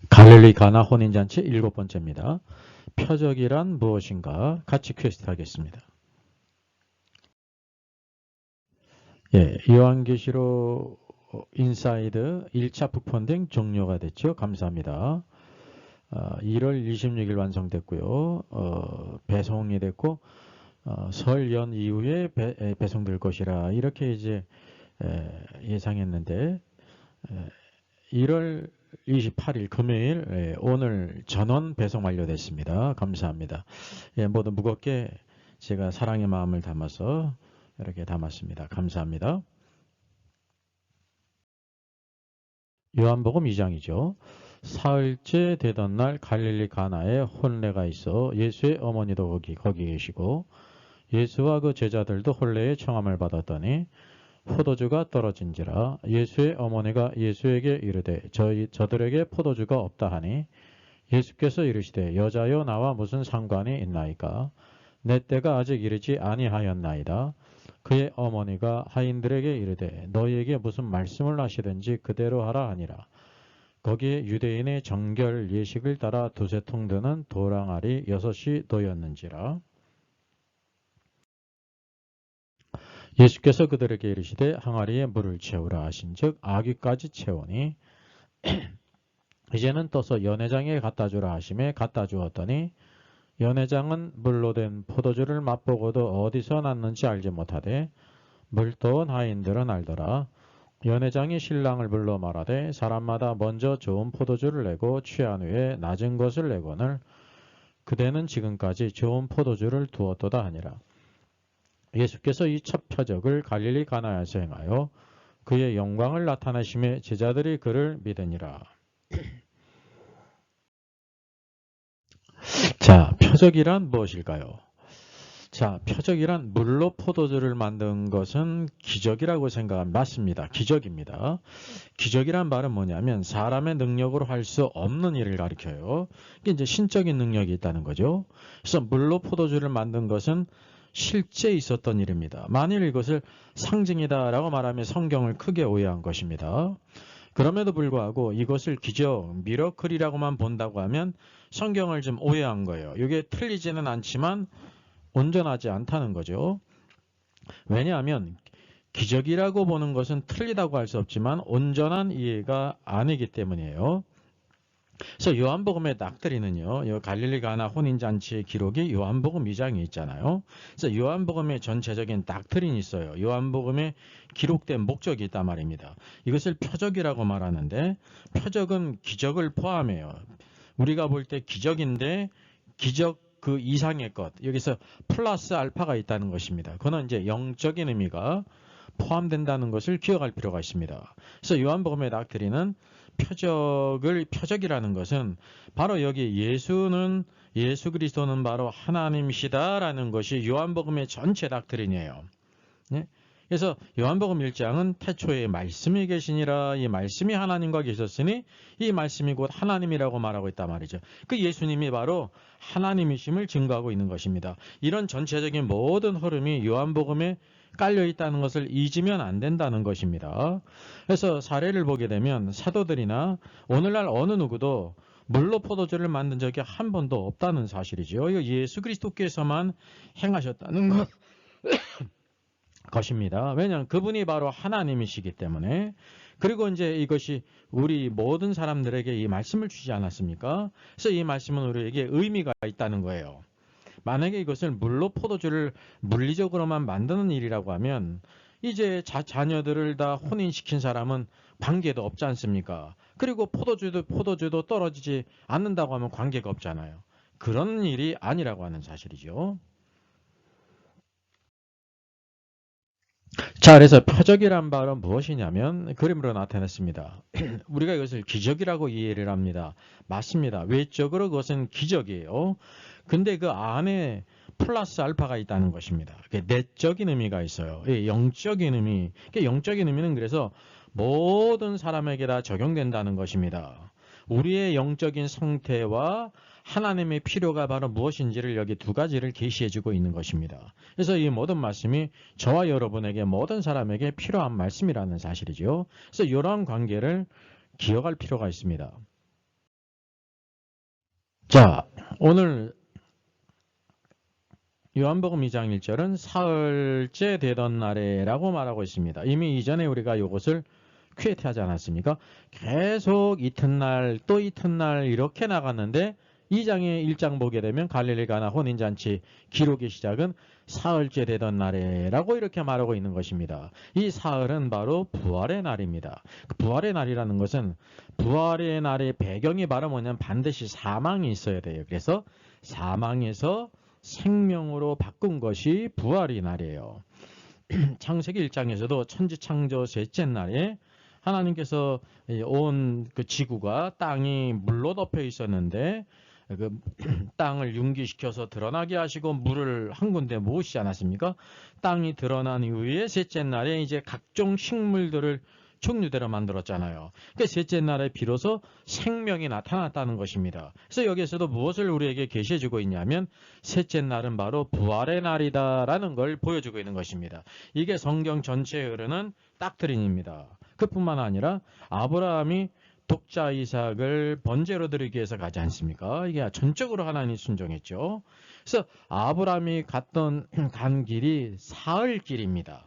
갈릴리 가나 혼인잔치 7번째입니다. 표적이란 무엇인가? 같이 퀘스트 하겠습니다. 요한계시록 인사이드 1차 북펀딩 종료가 됐죠. 감사합니다. 1월 26일 완성됐고요. 배송이 됐고 설 연 이후에 배송될 것이라 이렇게 이제 예상했는데 1월 28일 금요일 오늘 전원 배송 완료됐습니다. 감사합니다. 모두 무겁게 제가 사랑의 마음을 담아서 이렇게 담았습니다. 감사합니다. 요한복음 2장이죠. 사흘째 되던 날 갈릴리 가나에 혼례가 있어 예수의 어머니도 거기 계시고 예수와 그 제자들도 혼례의 청함을 받았더니 포도주가 떨어진지라 예수의 어머니가 예수에게 이르되 저들에게 포도주가 없다 하니 예수께서 이르시되 여자여 나와 무슨 상관이 있나이까 내 때가 아직 이르지 아니하였나이다. 그의 어머니가 하인들에게 이르되 너희에게 무슨 말씀을 하시든지 그대로 하라 하니라. 거기에 유대인의 정결 예식을 따라 두세 통 드는 도랑알이 6이 놓였는지라. 예수께서 그들에게 이르시되 항아리에 물을 채우라 하신즉 아귀까지 채우니 이제는 떠서 연회장에 갖다 주라 하심에 갖다 주었더니 연회장은 물로 된 포도주를 맛보고도 어디서 났는지 알지 못하되 물떠온 하인들은 알더라. 연회장이 신랑을 불러 말하되 사람마다 먼저 좋은 포도주를 내고 취한 후에 낮은 것을 내거늘 그대는 지금까지 좋은 포도주를 두었도다 하니라. 예수께서 이 첫 표적을 갈릴리 가나에서 행하여 그의 영광을 나타내심에 제자들이 그를 믿으니라. 자, 표적이란 무엇일까요? 자, 표적이란 물로 포도주를 만든 것은 기적이라고 생각하면 맞습니다. 기적입니다. 기적이란 말은 뭐냐면 사람의 능력으로 할 수 없는 일을 가리켜요. 이게 이제 신적인 능력이 있다는 거죠. 그래서 물로 포도주를 만든 것은 실제 있었던 일입니다. 만일 이것을 상징이다라고 말하면 성경을 크게 오해한 것입니다. 그럼에도 불구하고 이것을 기적, 미러클이라고만 본다고 하면 성경을 좀 오해한 거예요. 이게 틀리지는 않지만 온전하지 않다는 거죠. 왜냐하면 기적이라고 보는 것은 틀리다고 할 수 없지만 온전한 이해가 아니기 때문이에요. 그래서 요한복음의 낙들이는요. 갈릴리 가나 혼인잔치의 기록이 요한복음 2장에 있잖아요. 그래서 요한복음의 전체적인 낙트린이 있어요. 요한복음에 기록된 목적이 있단 말입니다. 이것을 표적이라고 말하는데 표적은 기적을 포함해요. 우리가 볼 때 기적인데 기적 그 이상의 것, 여기서 플러스 알파가 있다는 것입니다. 그거는 이제 영적인 의미가 포함된다는 것을 기억할 필요가 있습니다. 그래서 요한복음의 낙트린은 표적이라는 것은 바로 여기 예수 그리스도는 바로 하나님이시다라는 것이 요한복음의 전체 닥트린이에요. 네? 그래서 요한복음 1장은 태초에 말씀이 계시니라 이 말씀이 하나님과 계셨으니 이 말씀이 곧 하나님이라고 말하고 있단 말이죠. 그 예수님이 바로 하나님이심을 증거하고 있는 것입니다. 이런 전체적인 모든 흐름이 요한복음에 깔려 있다는 것을 잊으면 안 된다는 것입니다. 그래서 사례를 보게 되면 사도들이나 오늘날 어느 누구도 물로 포도주를 만든 적이 한 번도 없다는 사실이죠. 이거 예수 그리스도께서만 행하셨다는 것입니다. 왜냐하면 그분이 바로 하나님이시기 때문에. 그리고 이제 이것이 우리 모든 사람들에게 이 말씀을 주지 않았습니까? 그래서 이 말씀은 우리에게 의미가 있다는 거예요. 만약에 이것을 물로 포도주를 물리적으로만 만드는 일이라고 하면 이제 자녀들을 다 혼인시킨 사람은 관계도 없지 않습니까? 그리고 포도주도 떨어지지 않는다고 하면 관계가 없잖아요. 그런 일이 아니라고 하는 사실이죠. 자, 그래서 표적이란 말은 무엇이냐면 그림으로 나타냈습니다. 우리가 이것을 기적이라고 이해를 합니다. 맞습니다. 외적으로 그것은 기적이에요. 근데 그 안에 플러스 알파가 있다는 것입니다. 내적인 의미가 있어요. 영적인 의미. 영적인 의미는 그래서 모든 사람에게 다 적용된다는 것입니다. 우리의 영적인 상태와 하나님의 필요가 바로 무엇인지를 여기 두 가지를 계시해주고 있는 것입니다. 그래서 이 모든 말씀이 저와 여러분에게 모든 사람에게 필요한 말씀이라는 사실이죠. 그래서 이러한 관계를 기억할 필요가 있습니다. 자, 오늘 요한복음 2장 1절은 사흘째 되던 날에라고 말하고 있습니다. 이미 이전에 우리가 이것을 퀴에트하지 않았습니까? 계속 이튿날 또 이튿날 이렇게 나갔는데 2장에 1장 보게 되면 갈릴리 가나 혼인잔치 기록의 시작은 사흘째 되던 날에라고 이렇게 말하고 있는 것입니다. 이 사흘은 바로 부활의 날입니다. 부활의 날이라는 것은 부활의 날의 배경이 바로 뭐냐면 반드시 사망이 있어야 돼요. 그래서 사망에서 생명으로 바꾼 것이 부활의 날이에요. 창세기 1장에서도 천지창조 셋째 날에 하나님께서 온 그 지구가 땅이 물로 덮여 있었는데 그 땅을 융기시켜서 드러나게 하시고 물을 한 군데 모으시지 않았습니까? 땅이 드러난 이후에 셋째 날에 이제 각종 식물들을 종류대로 만들었잖아요. 그러니까 셋째 날에 비로소 생명이 나타났다는 것입니다. 그래서 여기에서도 무엇을 우리에게 계시해주고 있냐면 셋째 날은 바로 부활의 날이다라는 걸 보여주고 있는 것입니다. 이게 성경 전체에 흐르는 닥트린입니다. 그뿐만 아니라 아브라함이 독자 이삭을 번제로 드리기 위해서 가지 않습니까? 이게 전적으로 하나님 순종했죠. 그래서 아브라함이 간 길이 사흘 길입니다.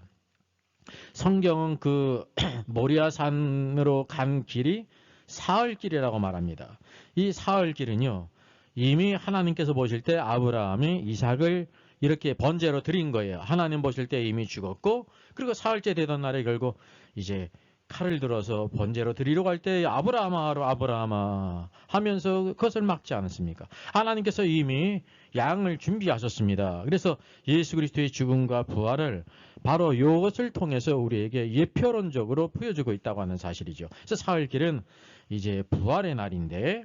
성경은 그 모리아산으로 간 길이 사흘 길이라고 말합니다. 이 사흘 길은요, 이미 하나님께서 보실 때 아브라함이 이삭을 이렇게 번제로 드린 거예요. 하나님 보실 때 이미 죽었고, 그리고 사흘째 되던 날에 결국 이제 칼을 들어서 번제로 드리려고 할 때 아브라함아 하면서 그것을 막지 않았습니까? 하나님께서 이미 양을 준비하셨습니다. 그래서 예수 그리스도의 죽음과 부활을 바로 이것을 통해서 우리에게 예표론적으로 보여주고 있다고 하는 사실이죠. 그래서 사흘길은 이제 부활의 날인데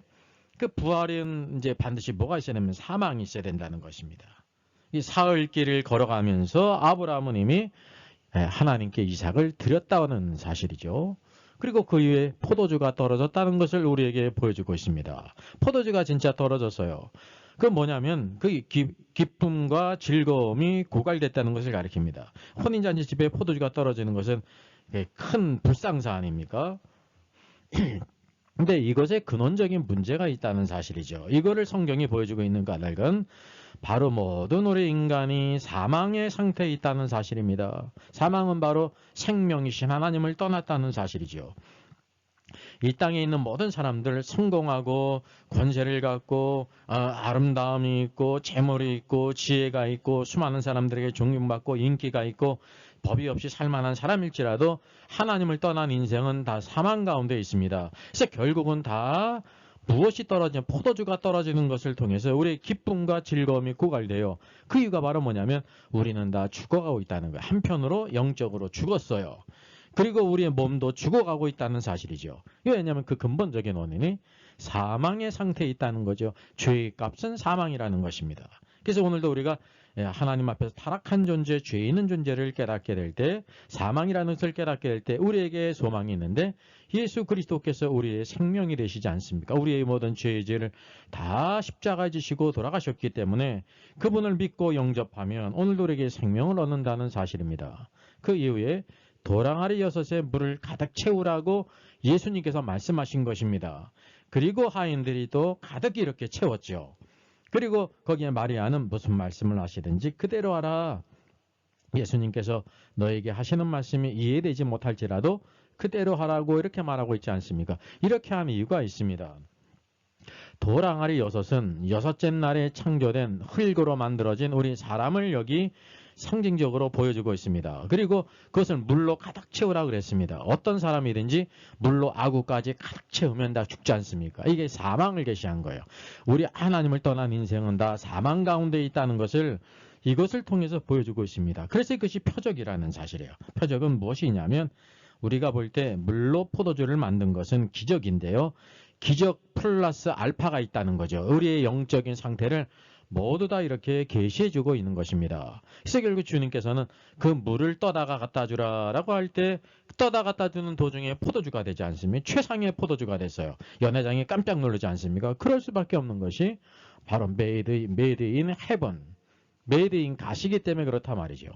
그 부활은 이제 반드시 뭐가 있어야 되면 사망이 있어야 된다는 것입니다. 이 사흘길을 걸어가면서 아브라함은 이미 하나님께 이삭을 드렸다는 사실이죠. 그리고 그 이후에 포도주가 떨어졌다는 것을 우리에게 보여주고 있습니다. 포도주가 진짜 떨어졌어요. 그건 뭐냐면 그 기쁨과 즐거움이 고갈됐다는 것을 가리킵니다. 혼인잔치 집에 포도주가 떨어지는 것은 큰 불상사 아닙니까? 근데 이것에 근원적인 문제가 있다는 사실이죠. 이거를 성경이 보여주고 있는 까닭은 바로 모든 우리 인간이 사망의 상태에 있다는 사실입니다. 사망은 바로 생명이신 하나님을 떠났다는 사실이죠. 이 땅에 있는 모든 사람들 성공하고 권세를 갖고 아름다움이 있고 재물이 있고 지혜가 있고 수많은 사람들에게 존경받고 인기가 있고 법이 없이 살만한 사람일지라도 하나님을 떠난 인생은 다 사망 가운데 있습니다. 그래서 결국은 다 무엇이 떨어지냐 포도주가 떨어지는 것을 통해서 우리의 기쁨과 즐거움이 고갈돼요. 그 이유가 바로 뭐냐면 우리는 다 죽어가고 있다는 거예요. 한편으로 영적으로 죽었어요. 그리고 우리의 몸도 죽어가고 있다는 사실이죠. 왜냐하면 그 근본적인 원인이 사망의 상태에 있다는 거죠. 죄의 값은 사망이라는 것입니다. 그래서 오늘도 우리가 하나님 앞에서 타락한 존재, 죄 있는 존재를 깨닫게 될 때, 사망이라는 것을 깨닫게 될 때 우리에게 소망이 있는데 예수 그리스도께서 우리의 생명이 되시지 않습니까? 우리의 모든 죄의 죄를 다 십자가에 지시고 돌아가셨기 때문에 그분을 믿고 영접하면 오늘도 우리에게 생명을 얻는다는 사실입니다. 그 이후에 도랑아리 6에 물을 가득 채우라고 예수님께서 말씀하신 것입니다. 그리고 하인들이 또 가득 이렇게 채웠죠. 그리고 거기에 마리아는 무슨 말씀을 하시든지 그대로 하라. 예수님께서 너에게 하시는 말씀이 이해되지 못할지라도 그대로 하라고 이렇게 말하고 있지 않습니까? 이렇게 한 이유가 있습니다. 도랑아리 6은 6째 날에 창조된 흙으로 만들어진 우리 사람을 여기 상징적으로 보여주고 있습니다. 그리고 그것을 물로 가득 채우라 그랬습니다. 어떤 사람이든지 물로 아구까지 가득 채우면 다 죽지 않습니까? 이게 사망을 계시한 거예요. 우리 하나님을 떠난 인생은 다 사망 가운데 있다는 것을 이것을 통해서 보여주고 있습니다. 그래서 이것이 표적이라는 사실이에요. 표적은 무엇이냐면 우리가 볼 때 물로 포도주를 만든 것은 기적인데요. 기적 플러스 알파가 있다는 거죠. 우리의 영적인 상태를 모두 다 이렇게 계시해주고 있는 것입니다. 그래서 결국 주님께서는 그 물을 떠다가 갖다 주라라고 할 때 떠다 갖다 주는 도중에 포도주가 되지 않습니까? 최상의 포도주가 됐어요. 연회장이 깜짝 놀라지 않습니까? 그럴 수밖에 없는 것이 바로 메이드 인 헤븐, 메이드 인 가시기 때문에 그렇단 말이죠.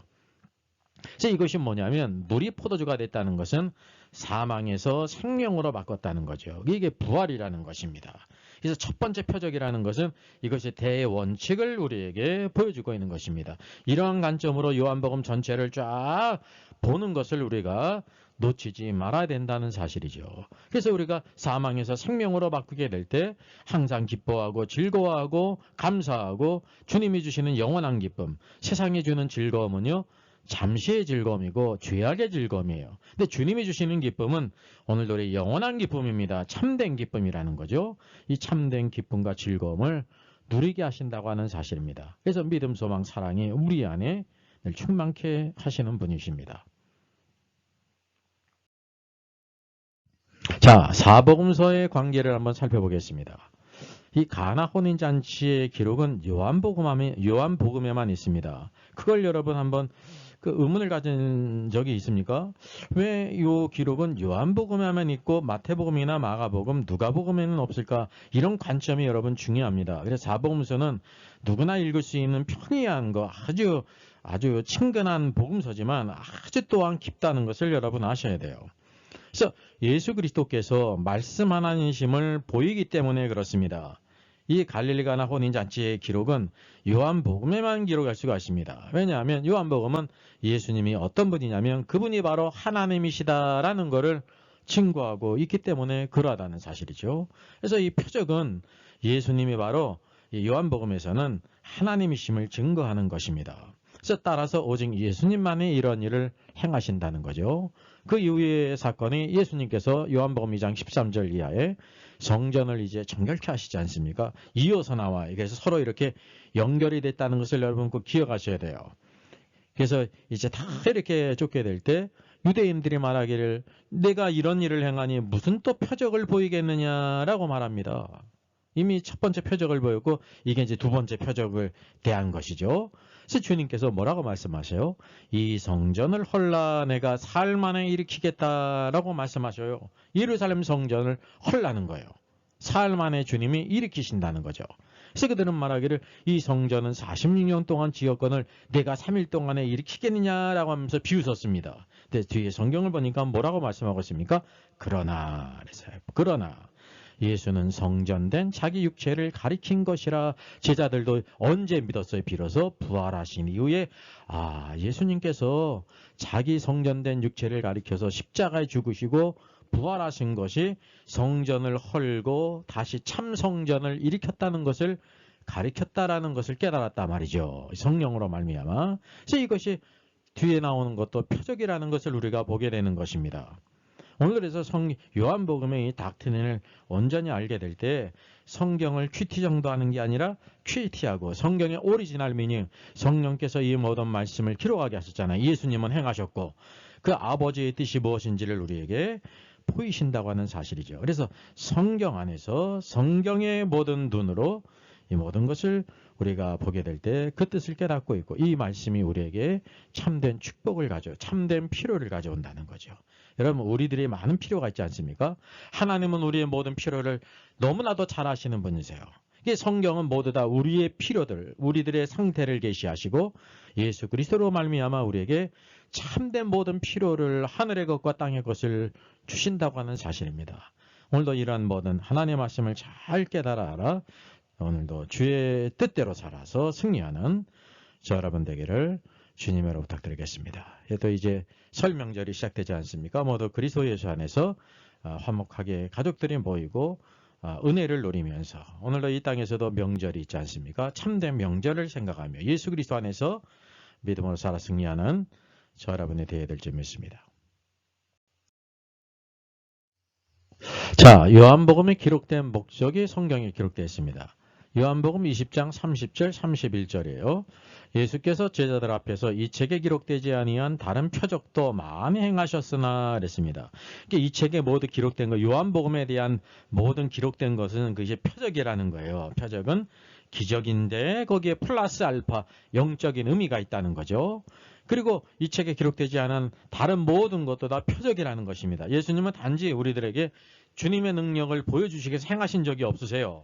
그래서 이것이 뭐냐면 물이 포도주가 됐다는 것은 사망에서 생명으로 바꿨다는 거죠. 이게 부활이라는 것입니다. 그래서 첫 번째 표적이라는 것은 이것이 대원칙을 우리에게 보여주고 있는 것입니다. 이러한 관점으로 요한복음 전체를 쫙 보는 것을 우리가 놓치지 말아야 된다는 사실이죠. 그래서 우리가 사망에서 생명으로 바꾸게 될 때 항상 기뻐하고 즐거워하고 감사하고 주님이 주시는 영원한 기쁨, 세상이 주는 즐거움은요, 잠시의 즐거움이고 죄악의 즐거움이에요. 근데 주님이 주시는 기쁨은 오늘도 우리 영원한 기쁨입니다. 참된 기쁨이라는 거죠. 이 참된 기쁨과 즐거움을 누리게 하신다고 하는 사실입니다. 그래서 믿음, 소망, 사랑이 우리 안에 늘 충만케 하시는 분이십니다. 자, 사복음서의 관계를 한번 살펴보겠습니다. 이 가나 혼인잔치의 기록은 요한복음에만 있습니다. 그걸 여러분 한번 그 의문을 가진 적이 있습니까? 왜 이 기록은 요한복음에만 있고 마태복음이나 마가복음, 누가복음에는 없을까? 이런 관점이 여러분 중요합니다. 그래서 사복음서는 누구나 읽을 수 있는 편리한 거, 아주 친근한 복음서지만 아주 또한 깊다는 것을 여러분 아셔야 돼요. 그래서 예수 그리스도께서 말씀 하나님이심을 보이기 때문에 그렇습니다. 이 갈릴리 가나 혼인잔치의 기록은 요한복음에만 기록할 수가 있습니다. 왜냐하면 요한복음은 예수님이 어떤 분이냐면 그분이 바로 하나님이시다라는 것을 증거하고 있기 때문에 그러하다는 사실이죠. 그래서 이 표적은 예수님이 바로 요한복음에서는 하나님이심을 증거하는 것입니다. 그래서 따라서 오직 예수님만이 이런 일을 행하신다는 거죠. 그 이후의 사건이 예수님께서 요한복음 2장 13절 이하에 성전을 이제 정결케 하시지 않습니까? 이어서 나와. 그래서 서로 이렇게 연결이 됐다는 것을 여러분 꼭 기억하셔야 돼요. 그래서 이제 다 이렇게 쫓게 될 때 유대인들이 말하기를 내가 이런 일을 행하니 무슨 또 표적을 보이겠느냐라고 말합니다. 이미 첫 번째 표적을 보였고 이게 이제 두 번째 표적을 대한 것이죠. 그래서 주님께서 뭐라고 말씀하세요? 이 성전을 헐라 내가 사흘 만에 일으키겠다라고 말씀하셔요. 예루살렘 성전을 헐라는 거예요. 사흘 만에 주님이 일으키신다는 거죠. 그래서 그들은 말하기를 이 성전은 46년 동안 지었건을 내가 3일 동안에 일으키겠느냐라고 하면서 비웃었습니다. 근데 뒤에 성경을 보니까 뭐라고 말씀하고 있습니까? 그러나 그래서요. 그러나 예수는 성전된 자기 육체를 가리킨 것이라 제자들도 언제 믿었어요? 비로소 부활하신 이후에 예수님께서 자기 성전된 육체를 가리켜서 십자가에 죽으시고 부활하신 것이 성전을 헐고 다시 참 성전을 일으켰다는 것을 가리켰다라는 것을 깨달았단 말이죠. 성령으로 말미암아. 그래서 이것이 뒤에 나오는 것도 표적이라는 것을 우리가 보게 되는 것입니다. 오늘 그래서 요한복음의 이 닥트린을 온전히 알게 될 때 성경을 큐티 정도 하는 게 아니라 큐티하고 성경의 오리지널 미닝, 성령께서 이 모든 말씀을 기록하게 하셨잖아요. 예수님은 행하셨고 그 아버지의 뜻이 무엇인지를 우리에게 보이신다고 하는 사실이죠. 그래서 성경 안에서 성경의 모든 눈으로 이 모든 것을 우리가 보게 될 때 그 뜻을 깨닫고 있고 이 말씀이 우리에게 참된 축복을 참된 필요를 가져온다는 거죠. 여러분 우리들이 많은 필요가 있지 않습니까? 하나님은 우리의 모든 필요를 너무나도 잘 아시는 분이세요. 이게 성경은 모두 다 우리의 필요들, 우리들의 상태를 계시하시고 예수 그리스도로 말미암아 우리에게 참된 모든 필요를 하늘의 것과 땅의 것을 주신다고 하는 사실입니다. 오늘도 이러한 모든 하나님의 말씀을 잘 깨달아 알아 오늘도 주의 뜻대로 살아서 승리하는 저 여러분 되기를 주님으로 부탁드리겠습니다. 또 이제 설 명절이 시작되지 않습니까? 모두 그리스도 예수 안에서 화목하게 가족들이 모이고 은혜를 누리면서 오늘도 이 땅에서도 명절이 있지 않습니까? 참된 명절을 생각하며 예수 그리스도 안에서 믿음으로 살아 승리하는 저 여러분이 되어야 될 줄 믿습니다. 자, 요한복음에 기록된 목적이 성경에 기록되어 있습니다. 요한복음 20장 30절 31절이에요. 예수께서 제자들 앞에서 이 책에 기록되지 아니한 다른 표적도 많이 행하셨으나 그랬습니다. 이 책에 모두 기록된 거 요한복음에 대한 모든 기록된 것은 그게 표적이라는 거예요. 표적은 기적인데 거기에 플러스 알파 영적인 의미가 있다는 거죠. 그리고 이 책에 기록되지 않은 다른 모든 것도 다 표적이라는 것입니다. 예수님은 단지 우리들에게 주님의 능력을 보여주시기 위해서 행하신 적이 없으세요.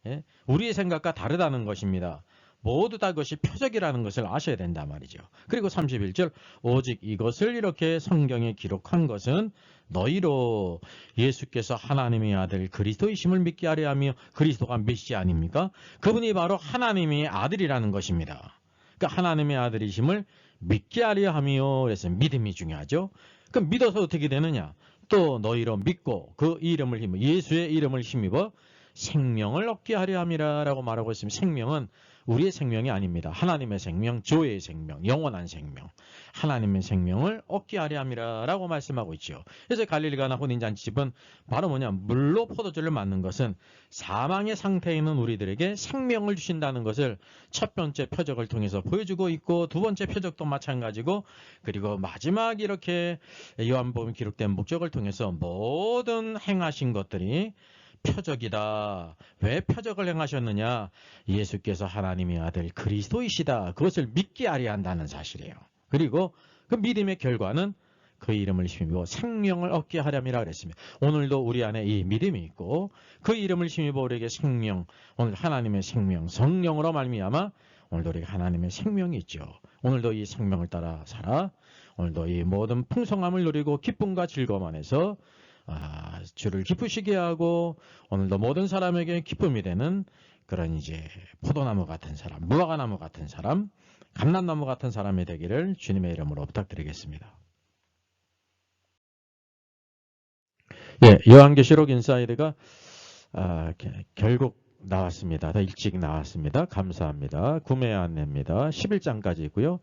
예? 우리의 생각과 다르다는 것입니다. 모두 다 그것이 표적이라는 것을 아셔야 된단 말이죠. 그리고 31절 오직 이것을 이렇게 성경에 기록한 것은 너희로 예수께서 하나님의 아들 그리스도이심을 믿게 하려 하며 그리스도가 메시아 아닙니까? 그분이 바로 하나님의 아들이라는 것입니다. 그러니까 하나님의 아들이심을 믿게 하려 하며 그래서 믿음이 중요하죠. 그럼 믿어서 어떻게 되느냐? 또 너희로 믿고 그 이름을 힘입어 예수의 이름을 힘입어 생명을 얻게 하려 함이라 라고 말하고 있으면 생명은 우리의 생명이 아닙니다. 하나님의 생명, 조의 생명, 영원한 생명, 하나님의 생명을 얻게 하려 함이라 라고 말씀하고 있죠. 그래서 갈릴리가나 혼인잔치집은 바로 뭐냐, 물로 포도주를 맞는 것은 사망의 상태에 있는 우리들에게 생명을 주신다는 것을 첫 번째 표적을 통해서 보여주고 있고, 두 번째 표적도 마찬가지고, 그리고 마지막 이렇게 요한복음 기록된 목적을 통해서 모든 행하신 것들이 표적이다. 왜 표적을 행하셨느냐? 예수께서 하나님의 아들 그리스도이시다. 그것을 믿게 하려 한다는 사실이에요. 그리고 그 믿음의 결과는 그 이름을 힘입어 생명을 얻게 하렴이라 그랬습니다. 오늘도 우리 안에 이 믿음이 있고 그 이름을 힘입어 우리에게 생명, 오늘 하나님의 생명, 성령으로 말미암아 오늘도 우리가 하나님의 생명이 있죠. 오늘도 이 생명을 따라 살아 오늘도 이 모든 풍성함을 누리고 기쁨과 즐거움 안에서 주를 기쁘시게 하고 오늘도 모든 사람에게 기쁨이 되는 그런 이제 포도나무 같은 사람, 무화과나무 같은 사람, 감람나무 같은 사람이 되기를 주님의 이름으로 부탁드리겠습니다. 예, 요한계시록 인사이드가 결국 나왔습니다. 더 일찍 나왔습니다. 감사합니다. 구매 안내입니다. 11장까지 있고요.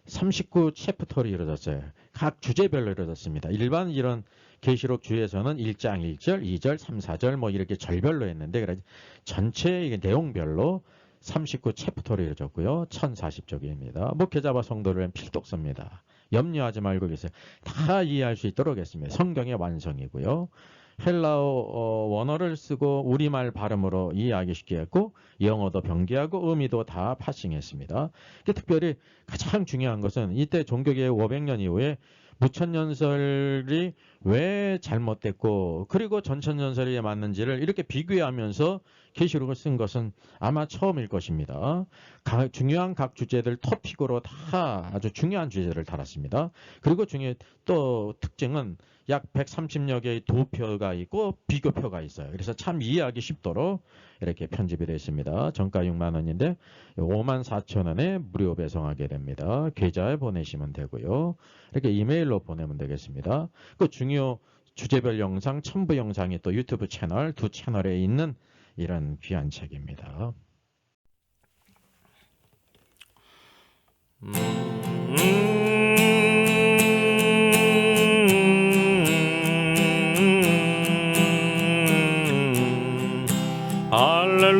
39 챕터로 이루어졌어요. 각 주제별로 이루어졌습니다. 일반 이런 계시록 주에서는 1장 1절, 2절, 3, 4절 뭐 이렇게 절별로 했는데 그래 전체 이게 내용별로 39 챕터로 이루어졌고요. 1040쪽입니다. 목회자와 성도를 필독서입니다. 염려하지 말고 계세요. 다 이해할 수 있도록 했습니다. 성경의 완성이고요. 헬라어 원어를 쓰고 우리말 발음으로 이해하기 쉽게 했고 영어도 병기하고 의미도 다 파싱했습니다. 특별히 가장 중요한 것은 이때 종교개혁 500년 이후에 무천년설이 왜 잘못됐고 그리고 전천년설이 맞는지를 이렇게 비교하면서 계시록을 쓴 것은 아마 처음일 것입니다. 중요한 각 주제들 토픽으로 다 아주 중요한 주제를 달았습니다. 그리고 또 특징은 약 130여 개의 도표가 있고 비교표가 있어요. 그래서 참 이해하기 쉽도록 이렇게 편집이 되어 있습니다. 정가 6만 원인데 5만 4천 원에 무료 배송하게 됩니다. 계좌에 보내시면 되고요. 이렇게 이메일로 보내면 되겠습니다. 그 중요 주제별 영상, 첨부 영상이 또 유튜브 채널, 두 채널에 있는 이런 귀한 책입니다.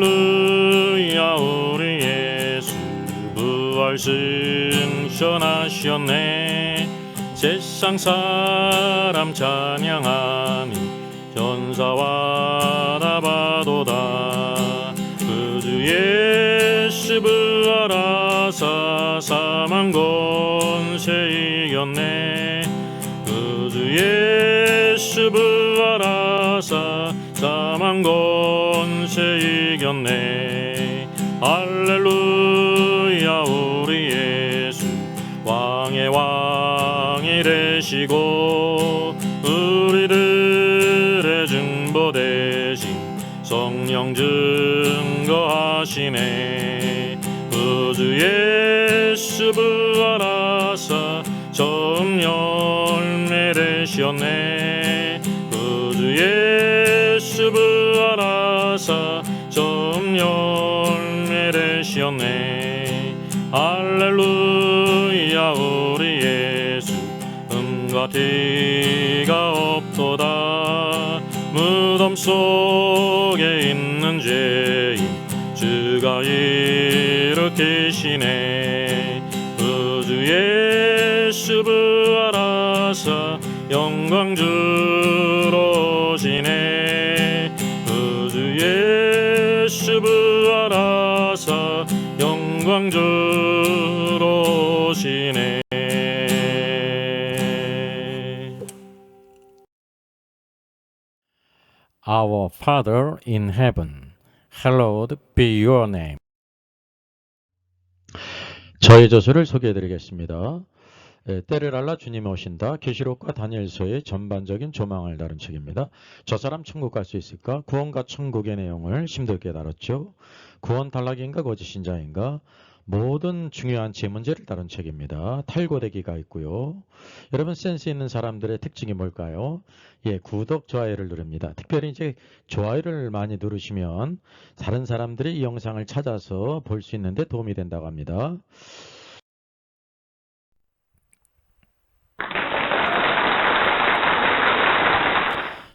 할렐루야 우리 예수 부활 승천하셨네. 세상 사람 찬양하니 전사와 나바도다. 그 주 예수 부활하사 사망 권세 이겼네. 그 주 예수 부활하사 사망 권세 이겼네. 할렐루야 우리 예수 왕의 왕이 되시고 우리들의 증보 대신 성령 증거하시네. 그 주 예수 부활하사 처음 열매 되셨네. 그 주 예수 부활하사 처음 열매 되셨네. 할렐루야 우리 예수 음과 티가 없도다. 무덤 속에 있는 죄인 주가 일으키시네. 그 주 예수 부활하사 영광 주로 오시네. 그 주 예수 부활하사 영광 주로 오시네. Our Father in heaven, hallowed be your name. 저의 저서를 소개해드리겠습니다. 때를 알라 주님이 오신다. 계시록과 다니엘서의 전반적인 조망을 다룬 책입니다. 저 사람 천국 갈 수 있을까? 구원과 천국의 내용을 심도있게 다뤘죠. 구원 탈락인가 거짓신자인가? 모든 중요한 제문제를 다룬 책입니다. 탈고되기가 있고요. 여러분 센스 있는 사람들의 특징이 뭘까요? 구독, 좋아요를 누릅니다. 특별히 이제 좋아요를 많이 누르시면 다른 사람들이 이 영상을 찾아서 볼 수 있는데 도움이 된다고 합니다.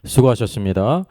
수고하셨습니다.